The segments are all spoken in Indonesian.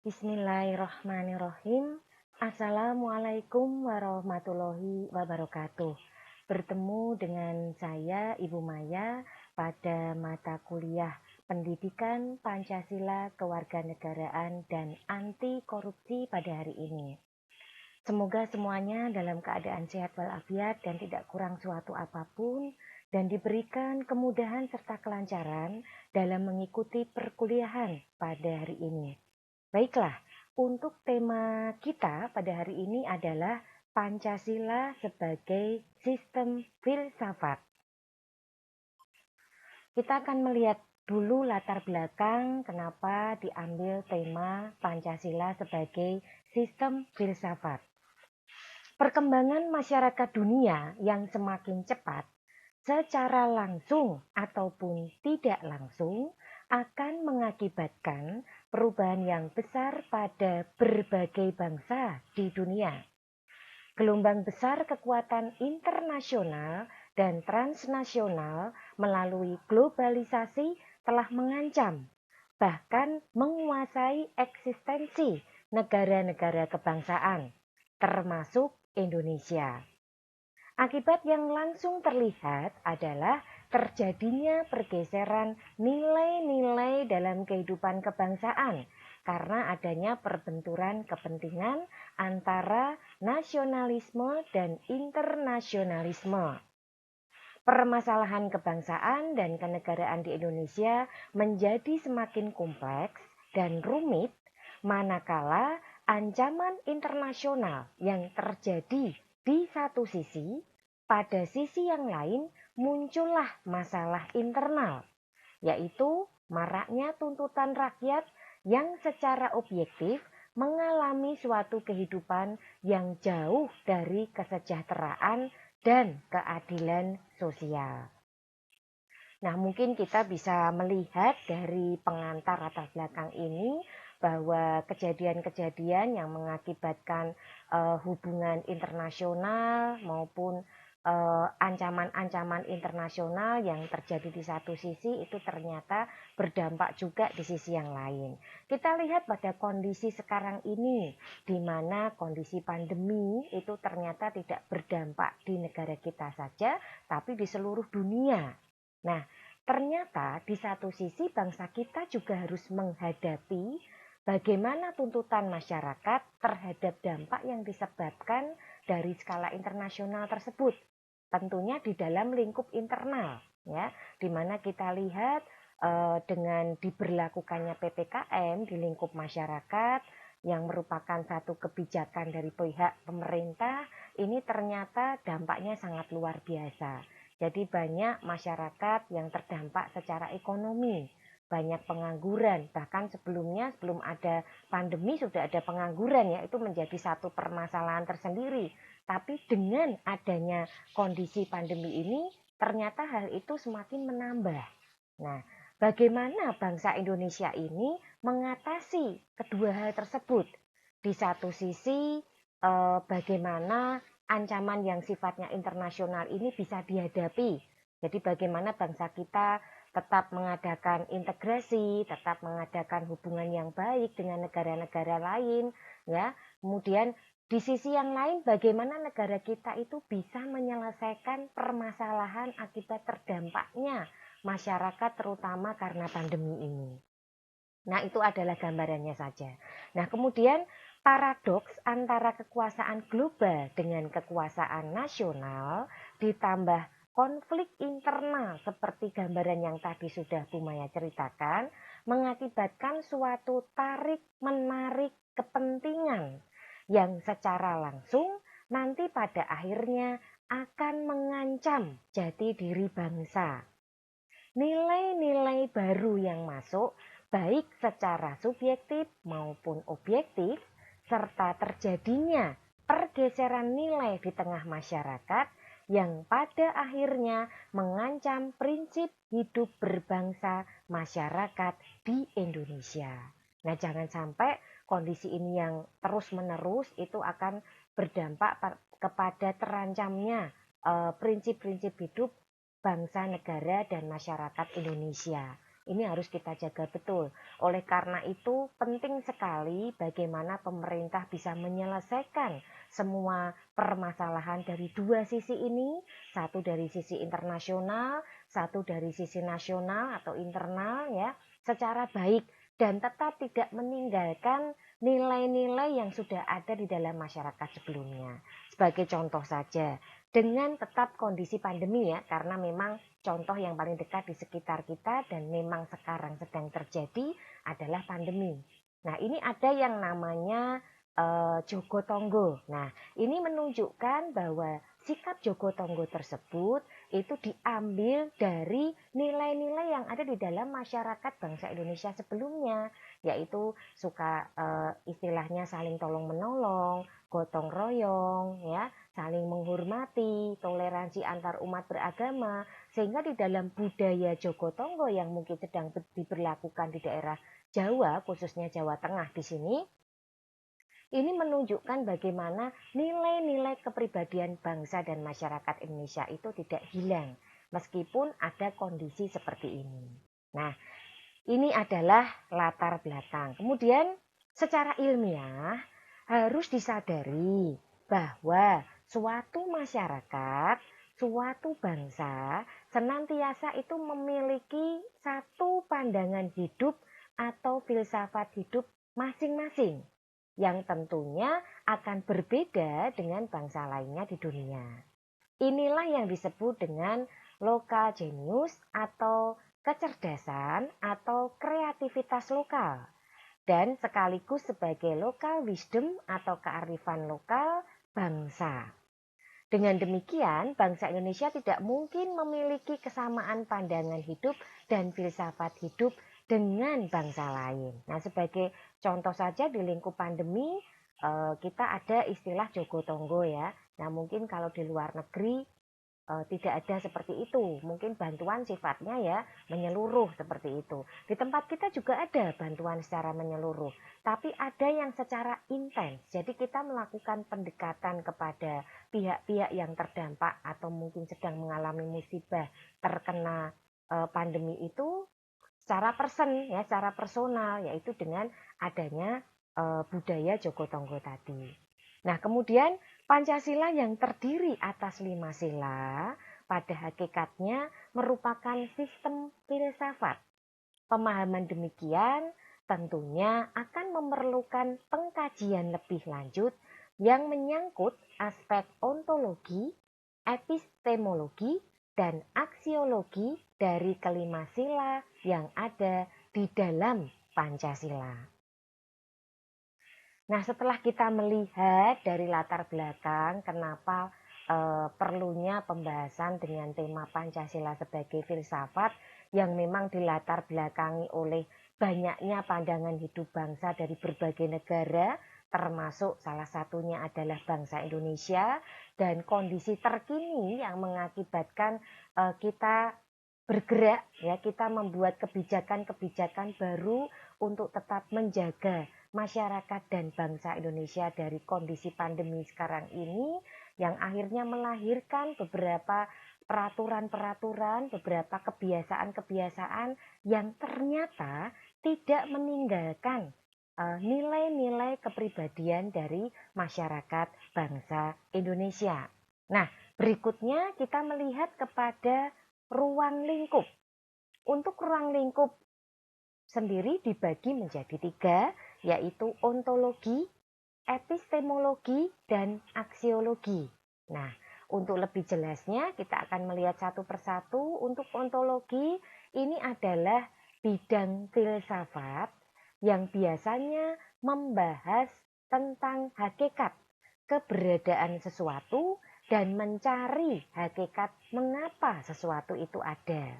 Bismillahirrahmanirrahim. Assalamualaikum warahmatullahi wabarakatuh. Bertemu dengan saya, Ibu Maya, pada mata kuliah Pendidikan Pancasila Kewarganegaraan dan Anti Korupsi pada hari ini. Semoga semuanya dalam keadaan sehat walafiat dan tidak kurang suatu apapun, dan diberikan kemudahan serta kelancaran dalam mengikuti perkuliahan pada hari ini. Baiklah, untuk tema kita pada hari ini adalah Pancasila sebagai sistem filsafat. Kita akan melihat dulu latar belakang kenapa diambil tema Pancasila sebagai sistem filsafat. Perkembangan masyarakat dunia yang semakin cepat secara langsung ataupun tidak langsung akan mengakibatkan perubahan yang besar pada berbagai bangsa di dunia. Gelombang besar kekuatan internasional dan transnasional melalui globalisasi telah mengancam, bahkan menguasai eksistensi negara-negara kebangsaan, termasuk Indonesia. Akibat yang langsung terlihat adalah terjadinya pergeseran nilai-nilai dalam kehidupan kebangsaan karena adanya perbenturan kepentingan antara nasionalisme dan internasionalisme. Permasalahan kebangsaan dan kenegaraan di Indonesia menjadi semakin kompleks dan rumit manakala ancaman internasional yang terjadi di satu sisi, pada sisi yang lain muncullah masalah internal, yaitu maraknya tuntutan rakyat yang secara objektif mengalami suatu kehidupan yang jauh dari kesejahteraan dan keadilan sosial. Nah, mungkin kita bisa melihat dari pengantar latar belakang ini bahwa kejadian-kejadian yang mengakibatkan hubungan internasional maupun ancaman-ancaman internasional yang terjadi di satu sisi itu ternyata berdampak juga di sisi yang lain. Kita lihat pada kondisi sekarang ini, di mana kondisi pandemi itu ternyata tidak berdampak di negara kita saja, tapi di seluruh dunia. Nah, ternyata di satu sisi bangsa kita juga harus menghadapi bagaimana tuntutan masyarakat terhadap dampak yang disebabkan dari skala internasional tersebut. Tentunya di dalam lingkup internal, ya, di mana kita lihat dengan diberlakukannya PPKM di lingkup masyarakat yang merupakan satu kebijakan dari pihak pemerintah, ini ternyata dampaknya sangat luar biasa. Jadi banyak masyarakat yang terdampak secara ekonomi, banyak pengangguran, bahkan sebelumnya sebelum ada pandemi sudah ada pengangguran, ya, itu menjadi satu permasalahan tersendiri. Tapi dengan adanya kondisi pandemi ini, ternyata hal itu semakin menambah. Nah, bagaimana bangsa Indonesia ini mengatasi kedua hal tersebut? Di satu sisi, bagaimana ancaman yang sifatnya internasional ini bisa dihadapi. Jadi bagaimana bangsa kita tetap mengadakan integrasi, tetap mengadakan hubungan yang baik dengan negara-negara lain, ya. Kemudian di sisi yang lain bagaimana negara kita itu bisa menyelesaikan permasalahan akibat terdampaknya masyarakat terutama karena pandemi ini. Nah, itu adalah gambarannya saja. Nah, kemudian paradoks antara kekuasaan global dengan kekuasaan nasional ditambah konflik internal seperti gambaran yang tadi sudah Bu Maya ceritakan mengakibatkan suatu tarik-menarik kepentingan yang secara langsung nanti pada akhirnya akan mengancam jati diri bangsa. Nilai-nilai baru yang masuk baik secara subjektif maupun objektif, serta terjadinya pergeseran nilai di tengah masyarakat yang pada akhirnya mengancam prinsip hidup berbangsa masyarakat di Indonesia. Nah, jangan sampai kondisi ini yang terus-menerus itu akan berdampak kepada terancamnya prinsip-prinsip hidup bangsa, negara, dan masyarakat Indonesia. Ini harus kita jaga betul. Oleh karena itu penting sekali bagaimana pemerintah bisa menyelesaikan semua permasalahan dari dua sisi ini, satu dari sisi internasional, satu dari sisi nasional atau internal ya, secara baik dan tetap tidak meninggalkan nilai-nilai yang sudah ada di dalam masyarakat sebelumnya. Sebagai contoh saja, dengan tetap kondisi pandemi ya, karena memang contoh yang paling dekat di sekitar kita dan memang sekarang sedang terjadi adalah pandemi. Nah, ini ada yang namanya Jogo Tonggo. Nah, ini menunjukkan bahwa sikap Jogo Tonggo tersebut itu diambil dari nilai-nilai yang ada di dalam masyarakat bangsa Indonesia sebelumnya, yaitu suka istilahnya saling tolong menolong, gotong royong, ya, saling menghormati, toleransi antar umat beragama, sehingga di dalam budaya Jogo Tonggo yang mungkin sedang diberlakukan di daerah Jawa, khususnya Jawa Tengah di sini, ini menunjukkan bagaimana nilai-nilai kepribadian bangsa dan masyarakat Indonesia itu tidak hilang, meskipun ada kondisi seperti ini. Nah, ini adalah latar belakang. Kemudian, secara ilmiah, harus disadari bahwa suatu masyarakat, suatu bangsa, senantiasa itu memiliki satu pandangan hidup atau filsafat hidup masing-masing, yang tentunya akan berbeda dengan bangsa lainnya di dunia. Inilah yang disebut dengan lokal genius atau kecerdasan atau kreativitas lokal, dan sekaligus sebagai lokal wisdom atau kearifan lokal bangsa. Dengan demikian, bangsa Indonesia tidak mungkin memiliki kesamaan pandangan hidup dan filsafat hidup dengan bangsa lain. Nah, sebagai contoh saja di lingkup pandemi, kita ada istilah Jogo Tonggo ya. Nah, mungkin kalau di luar negeri tidak ada seperti itu. Mungkin bantuan sifatnya ya menyeluruh seperti itu. Di tempat kita juga ada bantuan secara menyeluruh, tapi ada yang secara intens. Jadi kita melakukan pendekatan kepada pihak-pihak yang terdampak atau mungkin sedang mengalami musibah terkena pandemi itu secara person ya, secara personal, yaitu dengan adanya budaya Jogo Tonggo tadi. Nah, kemudian Pancasila yang terdiri atas 5 sila pada hakikatnya merupakan sistem filsafat. Pemahaman demikian tentunya akan memerlukan pengkajian lebih lanjut yang menyangkut aspek ontologi, epistemologi, dan aksiologi dari kelima sila yang ada di dalam Pancasila. Nah, setelah kita melihat dari latar belakang kenapa perlunya pembahasan dengan tema Pancasila sebagai filsafat yang memang dilatar belakangi oleh banyaknya pandangan hidup bangsa dari berbagai negara, termasuk salah satunya adalah bangsa Indonesia, dan kondisi terkini yang mengakibatkan kita bergerak, ya, kita membuat kebijakan-kebijakan baru untuk tetap menjaga masyarakat dan bangsa Indonesia dari kondisi pandemi sekarang ini, yang akhirnya melahirkan beberapa peraturan-peraturan, beberapa kebiasaan-kebiasaan yang ternyata tidak meninggalkan nilai-nilai kepribadian dari masyarakat bangsa Indonesia. Nah, berikutnya kita melihat kepada ruang lingkup. Untuk ruang lingkup sendiri dibagi menjadi 3, yaitu ontologi, epistemologi, dan aksiologi. Nah, untuk lebih jelasnya kita akan melihat satu persatu. Untuk ontologi, ini adalah bidang filsafat yang biasanya membahas tentang hakikat keberadaan sesuatu dan mencari hakikat mengapa sesuatu itu ada.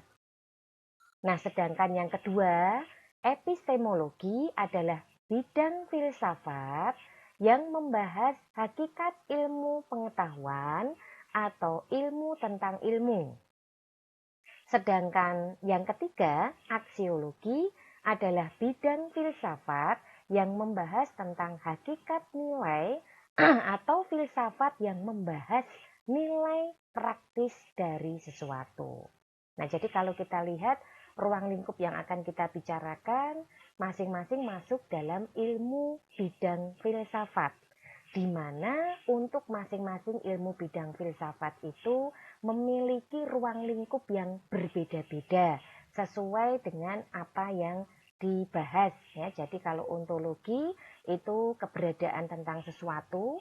Nah, sedangkan yang kedua, epistemologi adalah bidang filsafat yang membahas hakikat ilmu pengetahuan atau ilmu tentang ilmu. Sedangkan yang ketiga, aksiologi adalah bidang filsafat yang membahas tentang hakikat nilai atau filsafat yang membahas nilai praktis dari sesuatu. Nah, jadi kalau kita lihat ruang lingkup yang akan kita bicarakan masing-masing masuk dalam ilmu bidang filsafat, di mana untuk masing-masing ilmu bidang filsafat itu memiliki ruang lingkup yang berbeda-beda sesuai dengan apa yang dibahas ya. Jadi kalau ontologi itu keberadaan tentang sesuatu,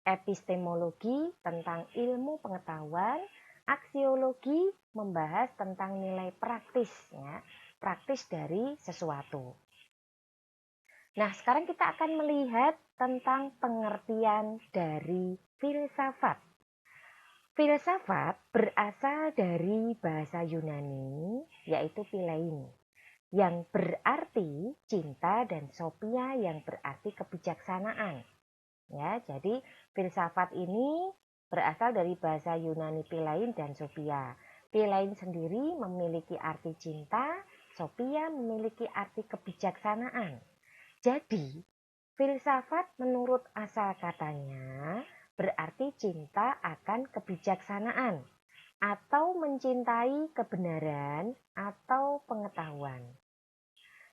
epistemologi tentang ilmu pengetahuan, aksiologi membahas tentang nilai praktis ya, praktis dari sesuatu. Nah, sekarang kita akan melihat tentang pengertian dari filsafat. Filsafat berasal dari bahasa Yunani, yaitu philein, yang berarti cinta, dan sophia yang berarti kebijaksanaan. Ya, jadi filsafat ini berasal dari bahasa Yunani philein dan sophia. Philein sendiri memiliki arti cinta, sophia memiliki arti kebijaksanaan. Jadi, filsafat menurut asal katanya berarti cinta akan kebijaksanaan atau mencintai kebenaran atau pengetahuan.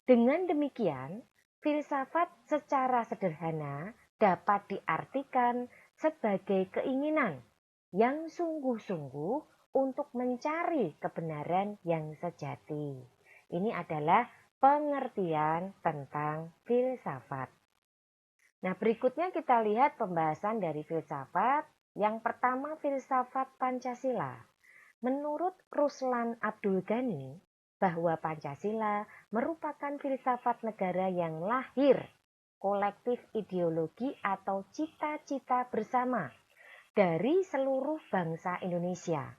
Dengan demikian, filsafat secara sederhana dapat diartikan sebagai keinginan yang sungguh-sungguh untuk mencari kebenaran yang sejati. Ini adalah pengertian tentang filsafat. Nah, berikutnya kita lihat pembahasan dari filsafat. Yang pertama, filsafat Pancasila. Menurut Ruslan Abdul Ghani, bahwa Pancasila merupakan filsafat negara yang lahir kolektif ideologi atau cita-cita bersama dari seluruh bangsa Indonesia.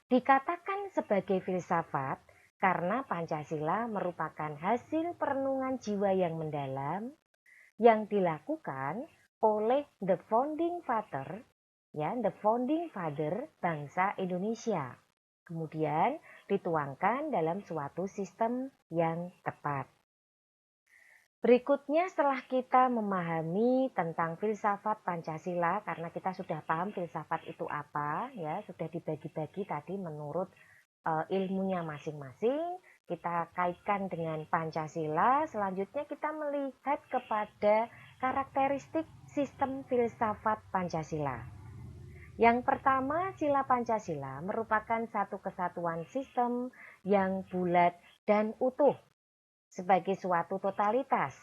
Dikatakan sebagai filsafat karena Pancasila merupakan hasil perenungan jiwa yang mendalam yang dilakukan oleh the founding father bangsa Indonesia. Kemudian dituangkan dalam suatu sistem yang tepat. Berikutnya, setelah kita memahami tentang filsafat Pancasila, karena kita sudah paham filsafat itu apa, ya sudah dibagi-bagi tadi menurut ilmunya masing-masing, kita kaitkan dengan Pancasila. Selanjutnya kita melihat kepada karakteristik sistem filsafat Pancasila. Yang pertama, sila Pancasila merupakan satu kesatuan sistem yang bulat dan utuh sebagai suatu totalitas.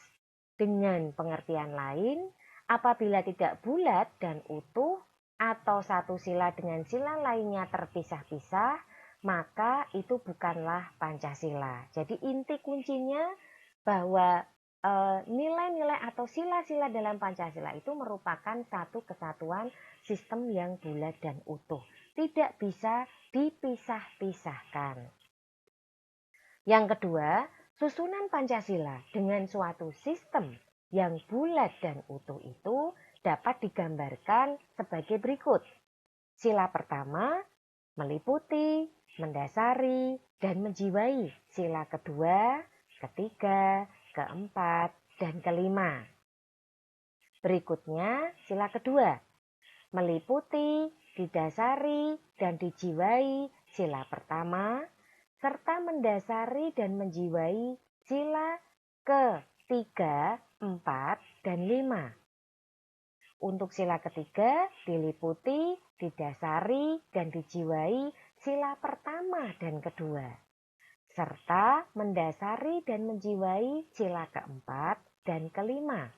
Dengan pengertian lain, apabila tidak bulat dan utuh atau satu sila dengan sila lainnya terpisah-pisah, maka itu bukanlah Pancasila. Jadi inti kuncinya bahwa nilai-nilai atau sila-sila dalam Pancasila itu merupakan satu kesatuan sistem yang bulat dan utuh. Tidak bisa dipisah-pisahkan. Yang kedua, susunan Pancasila dengan suatu sistem yang bulat dan utuh itu dapat digambarkan sebagai berikut. Sila pertama meliputi, mendasari, dan menjiwai sila kedua, ketiga, keempat, dan kelima. Berikutnya, sila kedua meliputi, didasari, dan dijiwai sila pertama, serta mendasari dan menjiwai sila ketiga, empat, dan lima. Untuk sila ketiga diliputi, didasari, dan dijiwai sila pertama dan kedua, serta mendasari dan menjiwai sila keempat dan kelima.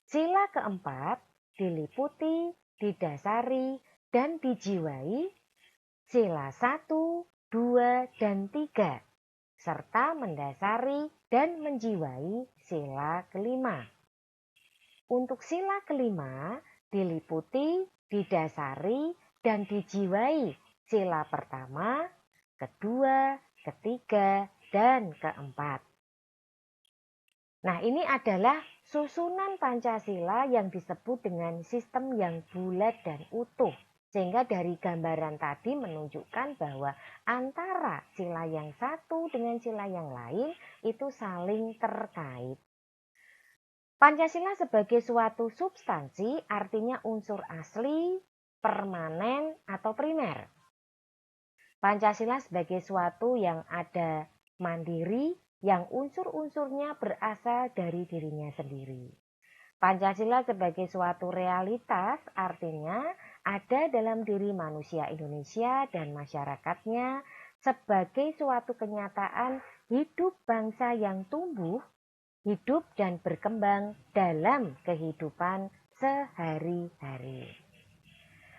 Sila keempat diliputi, didasari, dan dijiwai sila 1, 2, dan 3, serta mendasari dan menjiwai sila kelima. Untuk sila kelima diliputi, didasari, dan dijiwai sila pertama, kedua, ketiga, dan keempat. Nah, ini adalah susunan Pancasila yang disebut dengan sistem yang bulat dan utuh. Sehingga dari gambaran tadi menunjukkan bahwa antara sila yang satu dengan sila yang lain itu saling terkait. Pancasila sebagai suatu substansi artinya unsur asli, permanen, atau primer. Pancasila sebagai suatu yang ada mandiri, yang unsur-unsurnya berasal dari dirinya sendiri. Pancasila sebagai suatu realitas artinya ada dalam diri manusia Indonesia dan masyarakatnya sebagai suatu kenyataan hidup bangsa yang tumbuh, hidup dan berkembang dalam kehidupan sehari-hari.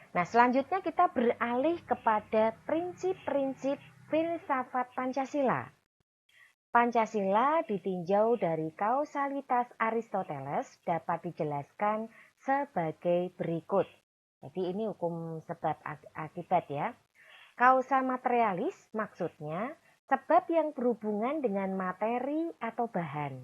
Nah, selanjutnya kita beralih kepada prinsip-prinsip filsafat Pancasila. Pancasila ditinjau dari kausalitas Aristoteles dapat dijelaskan sebagai berikut. Jadi ini hukum sebab akibat ya. Kausa materialis maksudnya sebab yang berhubungan dengan materi atau bahan.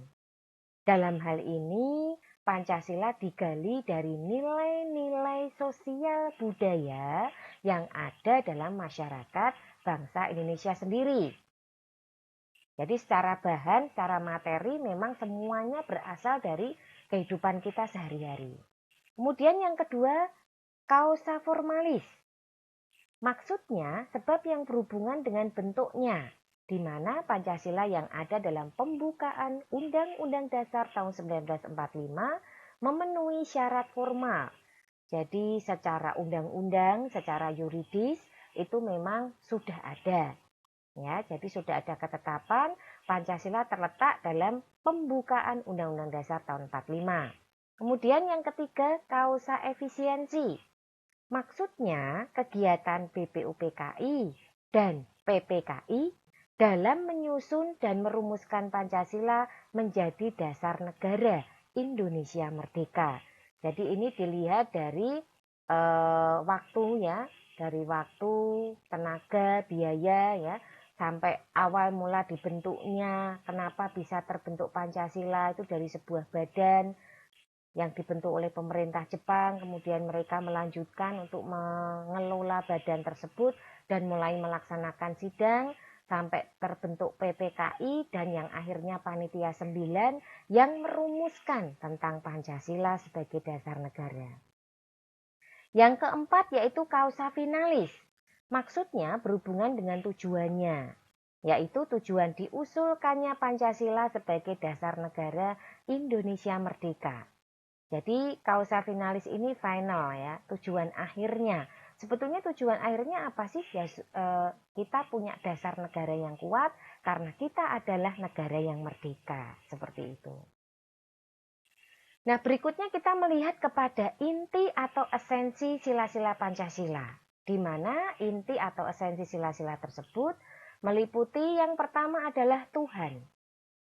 Dalam hal ini, Pancasila digali dari nilai-nilai sosial budaya yang ada dalam masyarakat bangsa Indonesia sendiri. Jadi secara bahan, secara materi memang semuanya berasal dari kehidupan kita sehari-hari. Kemudian yang kedua, kausa formalis. Maksudnya sebab yang berhubungan dengan bentuknya, di mana Pancasila yang ada dalam pembukaan Undang-Undang Dasar tahun 1945 memenuhi syarat formal. Jadi secara undang-undang, secara yuridis itu memang sudah ada. Ya, jadi sudah ada ketetapan Pancasila terletak dalam pembukaan Undang-Undang Dasar tahun 45. Kemudian yang ketiga, kausa efisiensi. Maksudnya kegiatan BPUPKI dan PPKI dalam menyusun dan merumuskan Pancasila menjadi dasar negara Indonesia merdeka. Jadi ini dilihat dari waktunya, dari waktu, tenaga, biaya ya, sampai awal mula dibentuknya, kenapa bisa terbentuk Pancasila itu dari sebuah badan yang dibentuk oleh pemerintah Jepang, kemudian mereka melanjutkan untuk mengelola badan tersebut dan mulai melaksanakan sidang sampai terbentuk PPKI dan yang akhirnya Panitia 9 yang merumuskan tentang Pancasila sebagai dasar negara. Yang keempat yaitu kausa finalis. Maksudnya berhubungan dengan tujuannya, yaitu tujuan diusulkannya Pancasila sebagai dasar negara Indonesia merdeka. Jadi kausa finalis ini final ya, tujuan akhirnya. Sebetulnya tujuan akhirnya apa sih? Ya, kita punya dasar negara yang kuat karena kita adalah negara yang merdeka, seperti itu. Nah, berikutnya kita melihat kepada inti atau esensi sila-sila Pancasila, di mana inti atau esensi sila-sila tersebut meliputi yang pertama adalah Tuhan,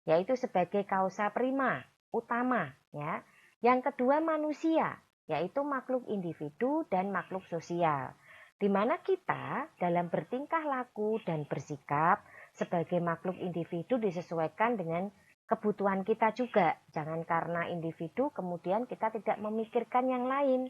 yaitu sebagai kausa prima, utama, ya. Yang kedua manusia, yaitu makhluk individu dan makhluk sosial, di mana kita dalam bertingkah laku dan bersikap sebagai makhluk individu disesuaikan dengan kebutuhan kita juga. Jangan karena individu kemudian kita tidak memikirkan yang lain.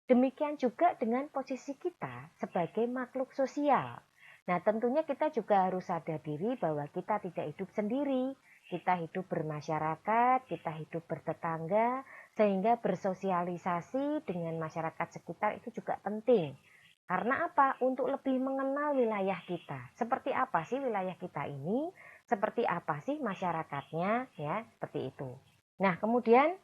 Demikian juga dengan posisi kita sebagai makhluk sosial. Nah, tentunya kita juga harus sadar diri bahwa kita tidak hidup sendiri. Kita hidup bermasyarakat, kita hidup bertetangga, sehingga bersosialisasi dengan masyarakat sekitar itu juga penting. Karena apa? Untuk lebih mengenal wilayah kita. Seperti apa sih wilayah kita ini? Seperti apa sih masyarakatnya? Ya, seperti itu. Nah, kemudian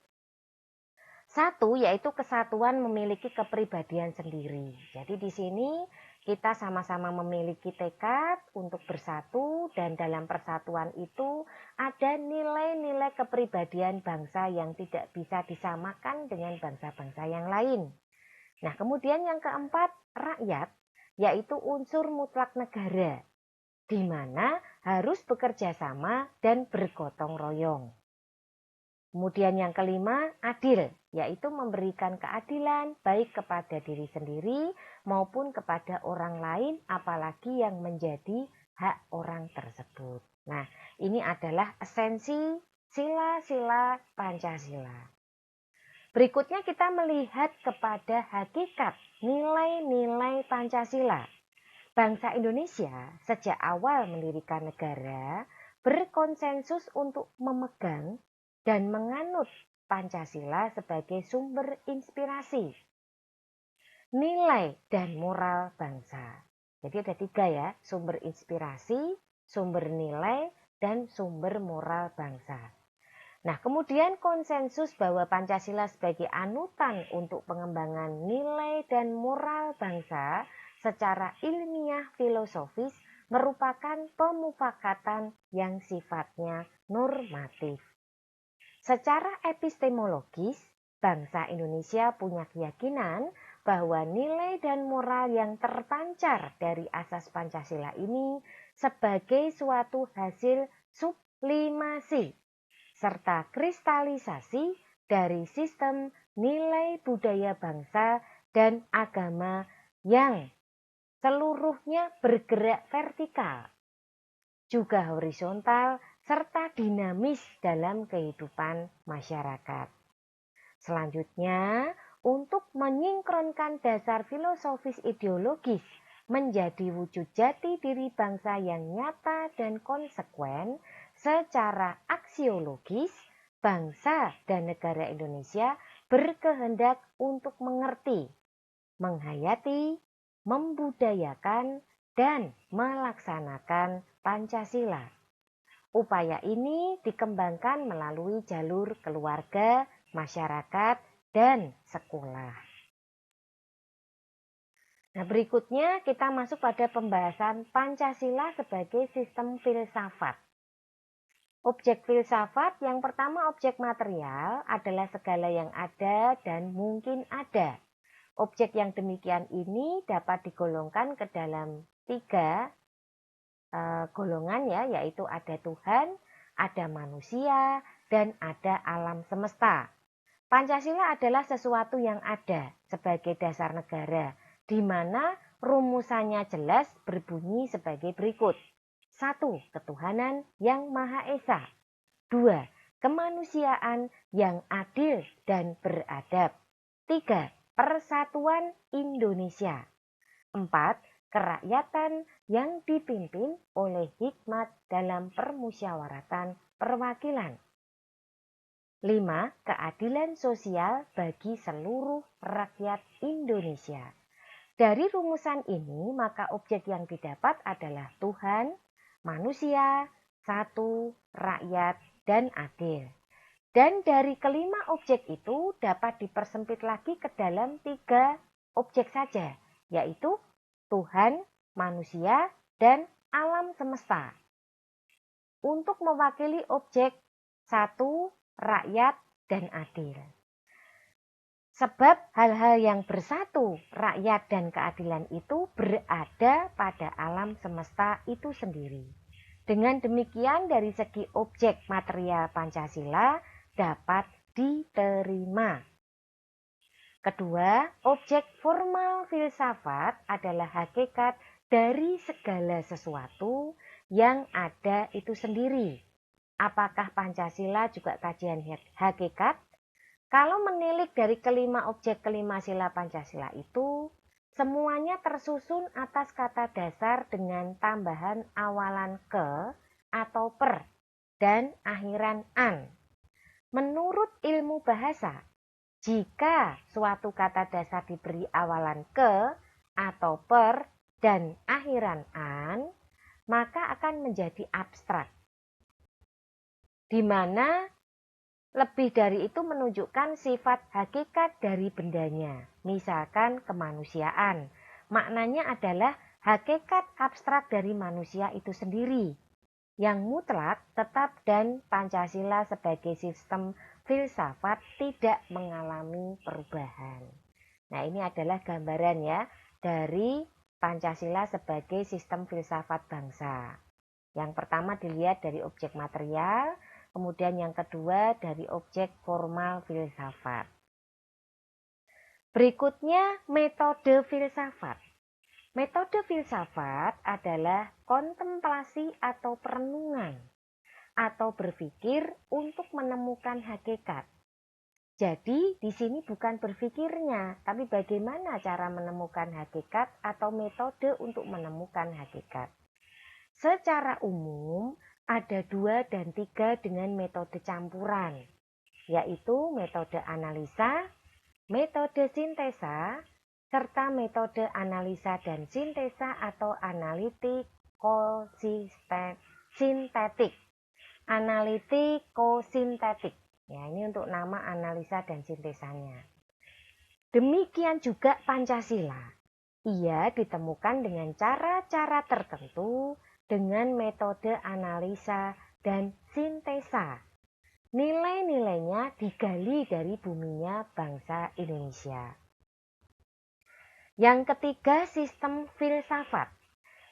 satu yaitu kesatuan memiliki kepribadian sendiri. Jadi di sini kita sama-sama memiliki tekad untuk bersatu dan dalam persatuan itu ada nilai-nilai kepribadian bangsa yang tidak bisa disamakan dengan bangsa-bangsa yang lain. Nah, kemudian yang keempat, rakyat, yaitu unsur mutlak negara, di mana harus bekerja sama dan bergotong royong. Kemudian yang kelima, adil, yaitu memberikan keadilan baik kepada diri sendiri maupun kepada orang lain, apalagi yang menjadi hak orang tersebut. Nah, ini adalah esensi sila-sila Pancasila. Berikutnya kita melihat kepada hakikat nilai-nilai Pancasila. Bangsa Indonesia sejak awal mendirikan negara berkonsensus untuk memegang dan menganut Pancasila sebagai sumber inspirasi, nilai dan moral bangsa. Jadi ada 3 ya, sumber inspirasi, sumber nilai, dan sumber moral bangsa. Nah, kemudian konsensus bahwa Pancasila sebagai anutan untuk pengembangan nilai dan moral bangsa secara ilmiah filosofis merupakan pemufakatan yang sifatnya normatif. Secara epistemologis, bangsa Indonesia punya keyakinan bahwa nilai dan moral yang terpancar dari asas Pancasila ini sebagai suatu hasil sublimasi serta kristalisasi dari sistem nilai budaya bangsa dan agama yang seluruhnya bergerak vertikal, juga horizontal, serta dinamis dalam kehidupan masyarakat. Selanjutnya, untuk menyingkronkan dasar filosofis ideologis menjadi wujud jati diri bangsa yang nyata dan konsekuen, secara aksiologis, bangsa dan negara Indonesia berkehendak untuk mengerti, menghayati, membudayakan, dan melaksanakan Pancasila. Upaya ini dikembangkan melalui jalur keluarga, masyarakat, dan sekolah. Nah, berikutnya kita masuk pada pembahasan Pancasila sebagai sistem filsafat. Objek filsafat yang pertama, objek material adalah segala yang ada dan mungkin ada. Objek yang demikian ini dapat digolongkan ke dalam 3 golongan ya, yaitu ada Tuhan, ada manusia, dan ada alam semesta. Pancasila adalah sesuatu yang ada sebagai dasar negara, di mana rumusannya jelas berbunyi sebagai berikut. 1. Ketuhanan yang Maha Esa. 2. Kemanusiaan yang adil dan beradab. 3. Persatuan Indonesia. 4. Kerakyatan yang dipimpin oleh hikmat dalam permusyawaratan perwakilan. 5. Keadilan sosial bagi seluruh rakyat Indonesia. Dari rumusan ini, maka objek yang didapat adalah Tuhan, manusia, satu, rakyat, dan adil. Dan dari kelima objek itu dapat dipersempit lagi ke dalam 3 objek saja, yaitu Tuhan, manusia, dan alam semesta. Untuk mewakili objek 1, rakyat, dan adil. Sebab hal-hal yang bersatu, rakyat dan keadilan itu berada pada alam semesta itu sendiri. Dengan demikian dari segi objek material Pancasila dapat diterima. Kedua, objek formal filsafat adalah hakikat dari segala sesuatu yang ada itu sendiri. Apakah Pancasila juga kajian hakikat? Kalau menilik dari kelima objek kelima sila Pancasila itu, semuanya tersusun atas kata dasar dengan tambahan awalan ke atau per dan akhiran an. Menurut ilmu bahasa, jika suatu kata dasar diberi awalan ke atau per dan akhiran an, maka akan menjadi abstrak, di mana lebih dari itu menunjukkan sifat hakikat dari bendanya. Misalkan kemanusiaan, maknanya adalah hakikat abstrak dari manusia itu sendiri, yang mutlak, tetap, dan Pancasila sebagai sistem filsafat tidak mengalami perubahan. Nah, ini adalah gambaran ya dari Pancasila sebagai sistem filsafat bangsa. Yang pertama dilihat dari objek material, kemudian yang kedua dari objek formal filsafat. Berikutnya metode filsafat. Metode filsafat adalah kontemplasi atau perenungan atau berpikir untuk menemukan hakikat. Jadi di sini bukan berpikirnya, tapi bagaimana cara menemukan hakikat atau metode untuk menemukan hakikat. Secara umum ada 2 dan 3 dengan metode campuran, yaitu metode analisa, metode sintesa, serta metode analisa dan sintesa atau sintetik. Analitiko-sintetik. Ya, ini untuk nama analisa dan sintesanya. Demikian juga Pancasila. Ia ditemukan dengan cara-cara tertentu dengan metode analisa dan sintesa. Nilai-nilainya digali dari buminya bangsa Indonesia. Yang ketiga, sistem filsafat.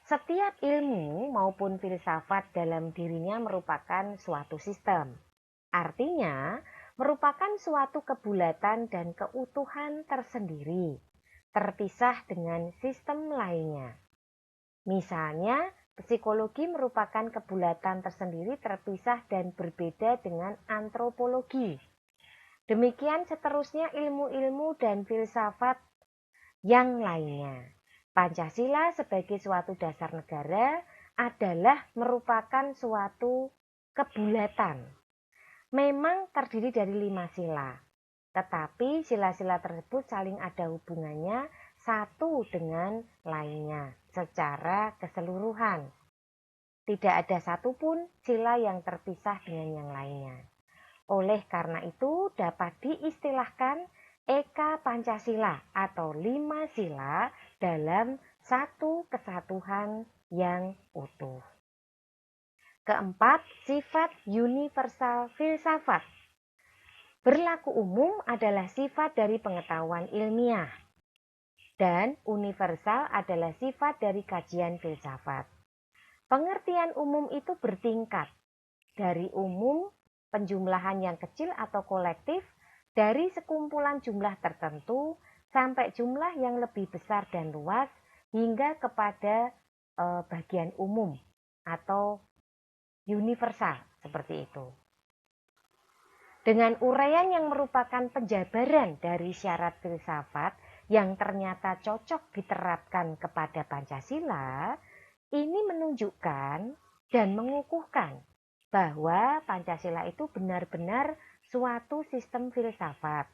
Setiap ilmu maupun filsafat dalam dirinya merupakan suatu sistem. Artinya, merupakan suatu kebulatan dan keutuhan tersendiri, terpisah dengan sistem lainnya. Misalnya, psikologi merupakan kebulatan tersendiri terpisah dan berbeda dengan antropologi. Demikian seterusnya ilmu-ilmu dan filsafat yang lainnya. Pancasila sebagai suatu dasar negara adalah merupakan suatu kebulatan. Memang terdiri dari 5 sila, tetapi sila-sila tersebut saling ada hubungannya satu dengan lainnya secara keseluruhan. Tidak ada satupun sila yang terpisah dengan yang lainnya. Oleh karena itu dapat diistilahkan Eka Pancasila atau 5 sila dalam satu kesatuan yang utuh. Keempat, sifat universal filsafat. Berlaku umum adalah sifat dari pengetahuan ilmiah dan universal adalah sifat dari kajian filsafat. Pengertian umum itu bertingkat dari umum penjumlahan yang kecil atau kolektif dari sekumpulan jumlah tertentu sampai jumlah yang lebih besar dan luas hingga kepada bagian umum atau universal seperti itu. Dengan uraian yang merupakan penjabaran dari syarat filsafat yang ternyata cocok diterapkan kepada Pancasila, ini menunjukkan dan mengukuhkan bahwa Pancasila itu benar-benar suatu sistem filsafat,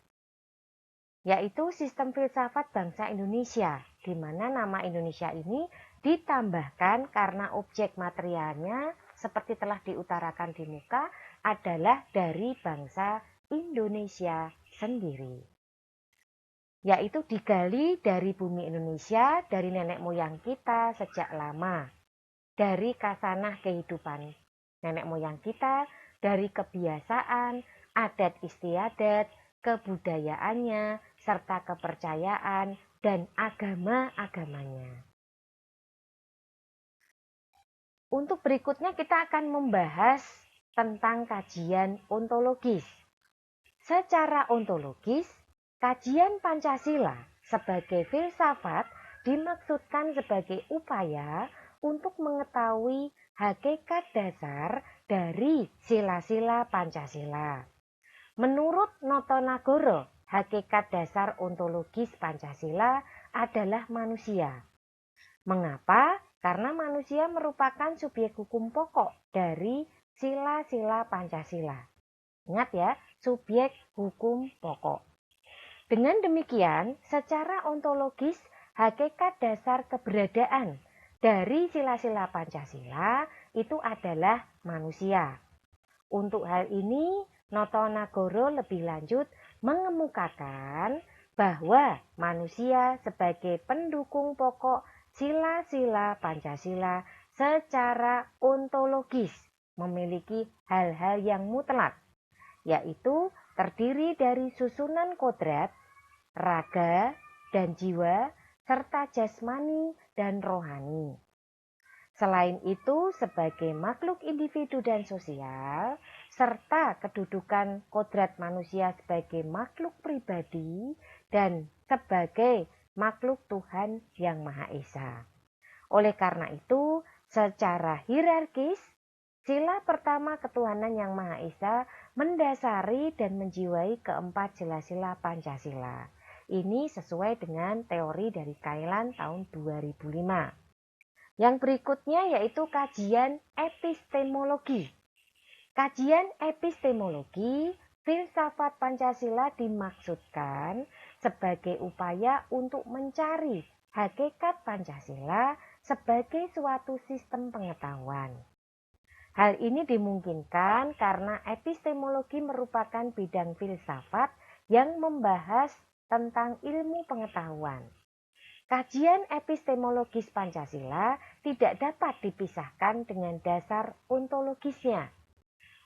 yaitu sistem filsafat bangsa Indonesia, di mana nama Indonesia ini ditambahkan karena objek materialnya seperti telah diutarakan di muka adalah dari bangsa Indonesia sendiri, yaitu digali dari bumi Indonesia, dari nenek moyang kita sejak lama, dari kasanah kehidupan nenek moyang kita, dari kebiasaan, adat istiadat, kebudayaannya, serta kepercayaan dan agama-agamanya. Untuk berikutnya kita akan membahas tentang kajian ontologis. Secara ontologis, kajian Pancasila sebagai filsafat dimaksudkan sebagai upaya untuk mengetahui hakikat dasar dari sila-sila Pancasila. Menurut Noto Nagoro, hakikat dasar ontologis Pancasila adalah manusia. Mengapa? Karena manusia merupakan subjek hukum pokok dari sila-sila Pancasila. Ingat ya, subjek hukum pokok. Dengan demikian, secara ontologis, hakikat dasar keberadaan dari sila-sila Pancasila itu adalah manusia. Untuk hal ini, Noto Nagoro lebih lanjut mengemukakan bahwa manusia sebagai pendukung pokok sila-sila Pancasila secara ontologis memiliki hal-hal yang mutlak, yaitu terdiri dari susunan kodrat, raga, dan jiwa, serta jasmani dan rohani. Selain itu, sebagai makhluk individu dan sosial, serta kedudukan kodrat manusia sebagai makhluk pribadi dan sebagai makhluk Tuhan yang Maha Esa. Oleh karena itu, secara hierarkis, sila pertama ketuhanan yang Maha Esa mendasari dan menjiwai keempat sila-sila Pancasila. Ini sesuai dengan teori dari Kailan tahun 2005. Yang berikutnya yaitu kajian epistemologi. Kajian epistemologi Filsafat Pancasila dimaksudkan sebagai upaya untuk mencari hakikat Pancasila sebagai suatu sistem pengetahuan. Hal ini dimungkinkan karena epistemologi merupakan bidang filsafat yang membahas tentang ilmu pengetahuan. Kajian epistemologis Pancasila tidak dapat dipisahkan dengan dasar ontologisnya.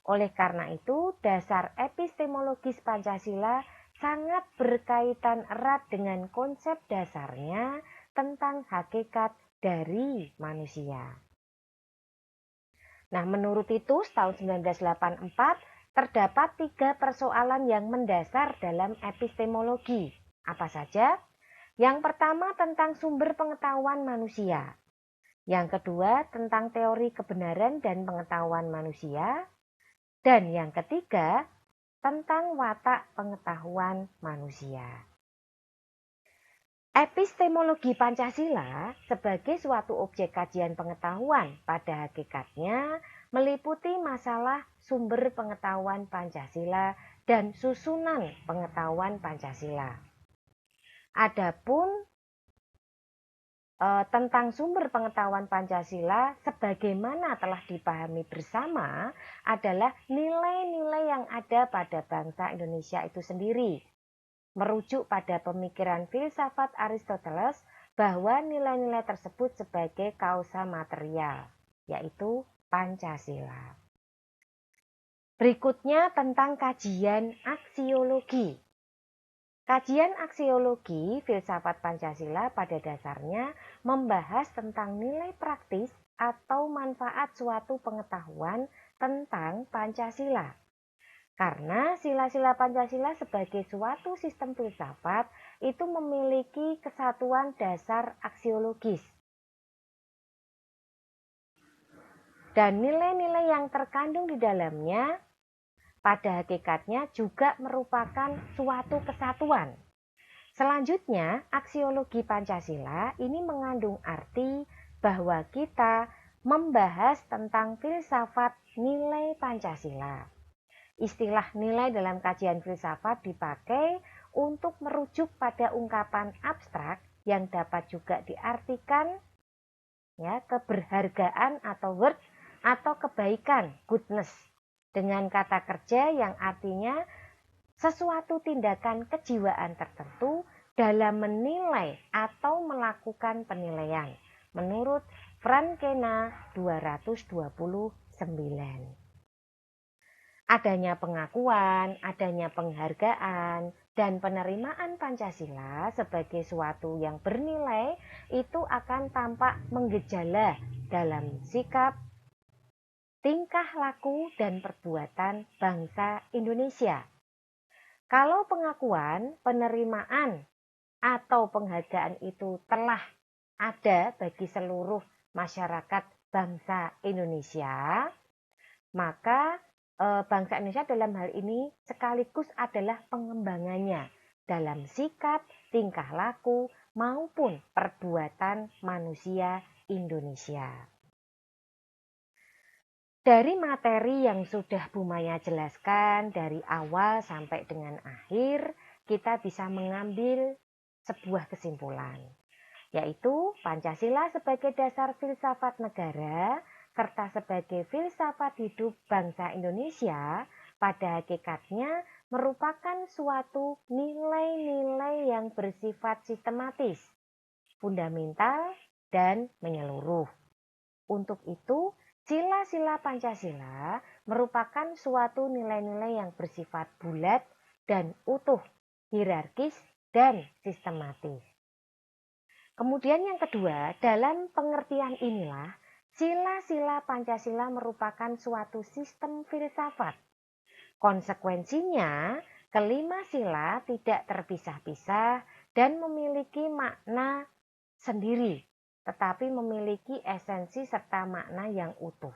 Oleh karena itu, dasar epistemologis Pancasila sangat berkaitan erat dengan konsep dasarnya tentang hakikat dari manusia. Nah, menurut itu, tahun 1984 terdapat 3 persoalan yang mendasar dalam epistemologi. Apa saja? Yang pertama tentang sumber pengetahuan manusia. Yang kedua tentang teori kebenaran dan pengetahuan manusia. Dan yang ketiga tentang watak pengetahuan manusia. Epistemologi Pancasila sebagai suatu objek kajian pengetahuan pada hakikatnya meliputi masalah sumber pengetahuan Pancasila dan susunan pengetahuan Pancasila. Adapun tentang sumber pengetahuan Pancasila sebagaimana telah dipahami bersama adalah nilai-nilai yang ada pada bangsa Indonesia itu sendiri. Merujuk pada pemikiran filsafat Aristoteles bahwa nilai-nilai tersebut sebagai kausa material, yaitu Pancasila. Berikutnya tentang kajian aksiologi. Kajian aksiologi filsafat Pancasila pada dasarnya membahas tentang nilai praktis atau manfaat suatu pengetahuan tentang Pancasila. Karena sila-sila Pancasila sebagai suatu sistem filsafat itu memiliki kesatuan dasar aksiologis. Dan nilai-nilai yang terkandung di dalamnya pada hakikatnya juga merupakan suatu kesatuan. Selanjutnya, aksiologi Pancasila ini mengandung arti bahwa kita membahas tentang filsafat nilai Pancasila. Istilah nilai dalam kajian filsafat dipakai untuk merujuk pada ungkapan abstrak yang dapat juga diartikan keberhargaan atau worth atau kebaikan, goodness. Dengan kata kerja yang artinya sesuatu tindakan kejiwaan tertentu dalam menilai atau melakukan penilaian menurut Frankena 229. Adanya pengakuan, adanya penghargaan, dan penerimaan Pancasila sebagai suatu yang bernilai itu akan tampak menggejala dalam sikap, tingkah laku dan perbuatan bangsa Indonesia. Kalau pengakuan, penerimaan, atau penghargaan itu telah ada bagi seluruh masyarakat bangsa Indonesia, maka bangsa Indonesia dalam hal ini sekaligus adalah pengembangannya dalam sikap, tingkah laku, maupun perbuatan manusia Indonesia. Dari materi yang sudah Bu Maya jelaskan dari awal sampai dengan akhir, kita bisa mengambil sebuah kesimpulan, yaitu Pancasila sebagai dasar filsafat negara, serta sebagai filsafat hidup bangsa Indonesia, pada hakikatnya merupakan suatu nilai-nilai yang bersifat sistematis, fundamental, dan menyeluruh. Untuk itu, sila-sila Pancasila merupakan suatu nilai-nilai yang bersifat bulat dan utuh, hierarkis dan sistematis. Kemudian yang kedua, dalam pengertian inilah, sila-sila Pancasila merupakan suatu sistem filsafat. Konsekuensinya, kelima sila tidak terpisah-pisah dan memiliki makna sendiri, tetapi memiliki esensi serta makna yang utuh.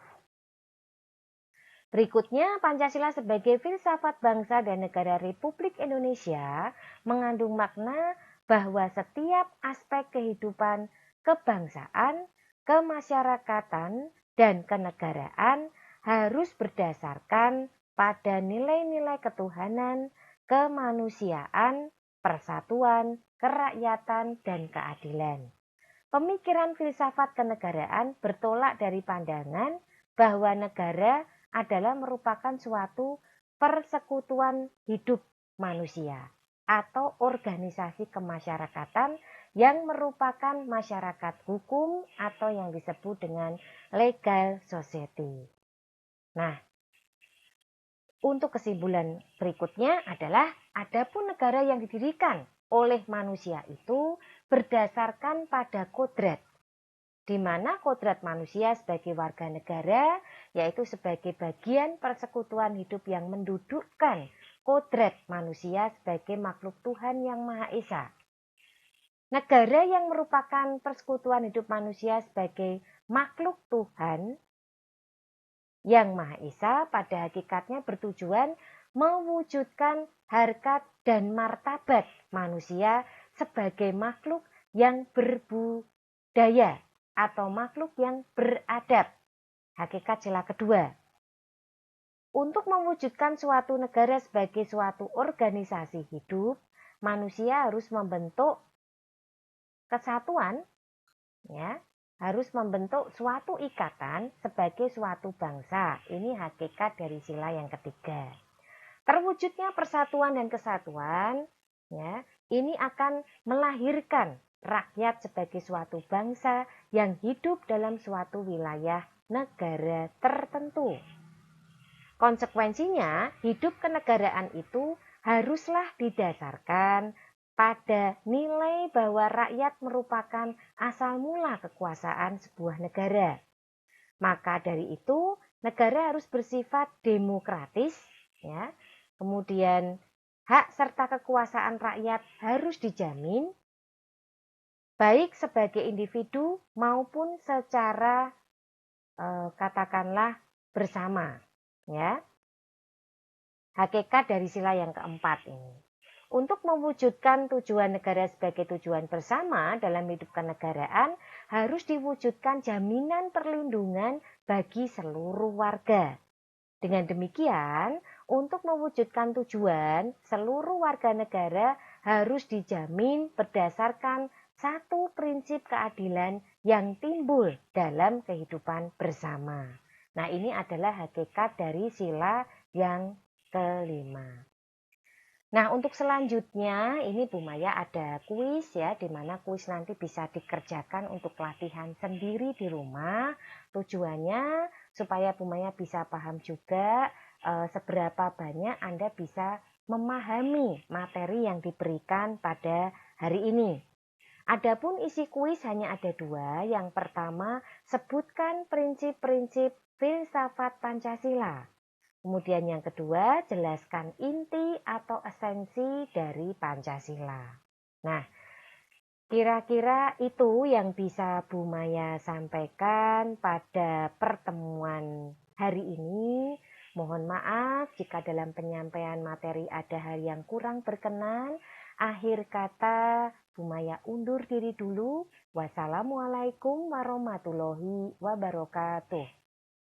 Berikutnya, Pancasila sebagai filsafat bangsa dan negara Republik Indonesia mengandung makna bahwa setiap aspek kehidupan kebangsaan, kemasyarakatan, dan kenegaraan harus berdasarkan pada nilai-nilai ketuhanan, kemanusiaan, persatuan, kerakyatan, dan keadilan. Pemikiran filsafat kenegaraan bertolak dari pandangan bahwa negara adalah merupakan suatu persekutuan hidup manusia atau organisasi kemasyarakatan yang merupakan masyarakat hukum atau yang disebut dengan legal society. Nah, untuk kesimpulan berikutnya adalah adapun negara yang didirikan oleh manusia itu berdasarkan pada kodrat, di mana kodrat manusia sebagai warga negara yaitu sebagai bagian persekutuan hidup yang mendudukkan kodrat manusia sebagai makhluk Tuhan yang Maha Esa. Negara yang merupakan persekutuan hidup manusia sebagai makhluk Tuhan yang Maha Esa pada hakikatnya bertujuan mewujudkan harkat dan martabat manusia sebagai makhluk yang berbudaya atau makhluk yang beradab. Hakikat sila kedua. Untuk mewujudkan suatu negara sebagai suatu organisasi hidup, manusia harus membentuk kesatuan, ya, harus membentuk suatu ikatan sebagai suatu bangsa. Ini hakikat dari sila yang ketiga. Terwujudnya persatuan dan kesatuan, ya, ini akan melahirkan rakyat sebagai suatu bangsa yang hidup dalam suatu wilayah negara tertentu. Konsekuensinya, hidup kenegaraan itu haruslah didasarkan pada nilai bahwa rakyat merupakan asal mula kekuasaan sebuah negara. Maka dari itu, negara harus bersifat demokratis, ya. Kemudian hak serta kekuasaan rakyat harus dijamin baik sebagai individu maupun secara katakanlah bersama, ya. Hakikat dari sila yang keempat ini. Untuk mewujudkan tujuan negara sebagai tujuan bersama dalam hidup kenegaraan, harus diwujudkan jaminan perlindungan bagi seluruh warga. Dengan demikian, untuk mewujudkan tujuan, seluruh warga negara harus dijamin berdasarkan satu prinsip keadilan yang timbul dalam kehidupan bersama. Nah, ini adalah hakikat dari sila yang kelima. Nah, untuk selanjutnya ini Bu Maya ada kuis ya, di mana kuis nanti bisa dikerjakan untuk latihan sendiri di rumah. Tujuannya supaya Bu Maya bisa paham juga seberapa banyak Anda bisa memahami materi yang diberikan pada hari ini. Adapun isi kuis hanya ada dua. Yang pertama, sebutkan prinsip-prinsip filsafat Pancasila. Kemudian yang kedua, jelaskan inti atau esensi dari Pancasila. Nah, kira-kira itu yang bisa Bu Maya sampaikan pada pertemuan hari ini. Mohon maaf jika dalam penyampaian materi ada hal yang kurang berkenan. Akhir kata, Bu Maya undur diri dulu. Wassalamualaikum warahmatullahi wabarakatuh.